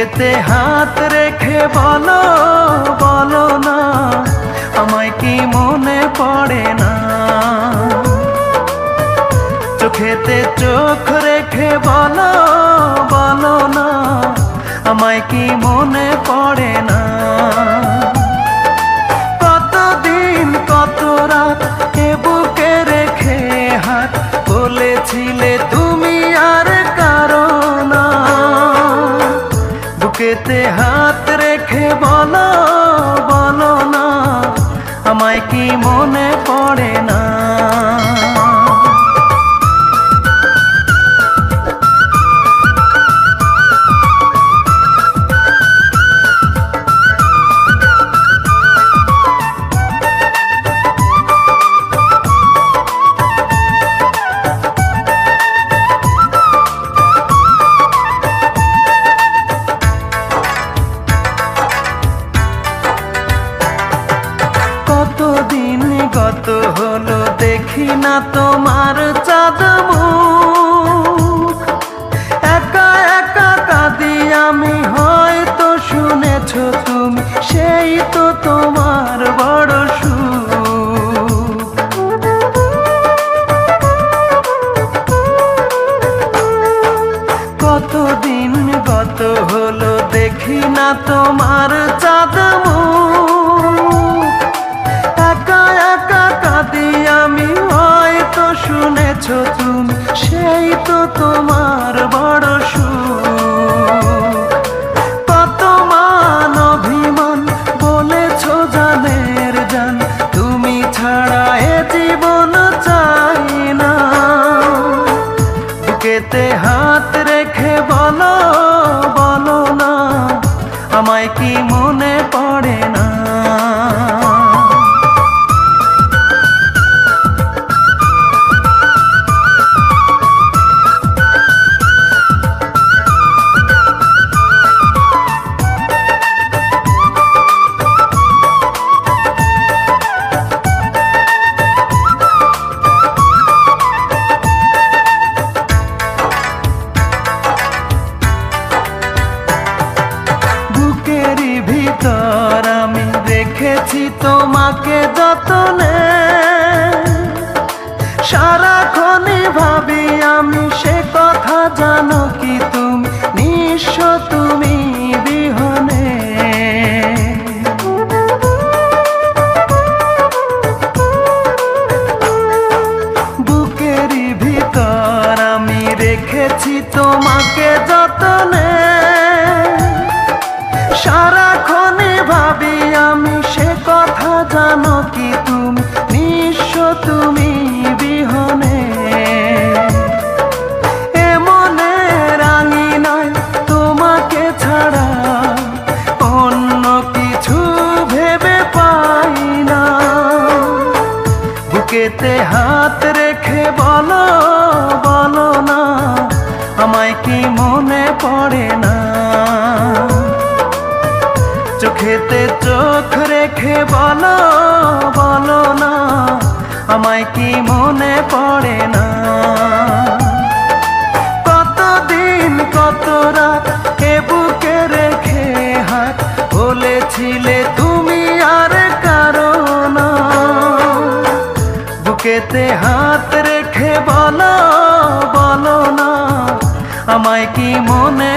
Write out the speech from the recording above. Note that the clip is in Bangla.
বুকেতে হাত রেখে বলো বলো না, আমায় কি মনে পড়ে না? চোখেতে চোখ রেখে বলো বলো না, আমায় কি মনে পড়ে না? কতদিন কত রাত এ বুকে রেখে হাত বলেছিলে তুমি আর কারো না। বুকেতে হাত রেখে বলো বলো না, আমায় কি মনে পড়ে না? কতদিন গত হলো দেখি না তোমার চাঁদ মুখ, একা একা কাঁদি আমি, হয়তো শুনেছো তুমি, সেই তো তোমার বড় সুখ। কতদিন গত হলো দেখি না তোমার চাঁদ মুখ, একা একা কাঁদি আমি, হয়তো শুনেছো তুমি, সেই তো তোমার বড় সুখ। কত মান অভিমান বলেছো জানের জান, তুমি ছাড়া এ জীবন চাই না। বুকেতে হাত রেখে বলো বলো না, আমায় কি মনে পড়ে না? বুকেরই ভিতর আমি রেখেছি তোমাকে যতনে, সারাক্ষণই ভাবি আমি সে কথা, জানো কি তুমি নিঃস্ব তুমি বিহনে। বুকেরই ভিতর আমি রেখেছি তোমাকে যতনে, সারাক্ষণই ভাবি আমি সে কথা, জানো কি তুমি নিঃস্ব তুমি বিহনে। এ মনে রাঙি নয় তোমাকে ছাড়া, অন্য কিছু ভেবে পাই না। বুকেতে হাত রেখে বলো বলো না, আমায় কি মনে পড়ে না? চোখেতে চোখ রেখে বলো বলো না, আমায় কি মনে পড়ে না? কতদিন কত রাত এ বুকে রেখে হাত বলেছিলে তুমি আর কারো না। বুকেতে হাত রেখে বলো বলো না, আমায় কি মনে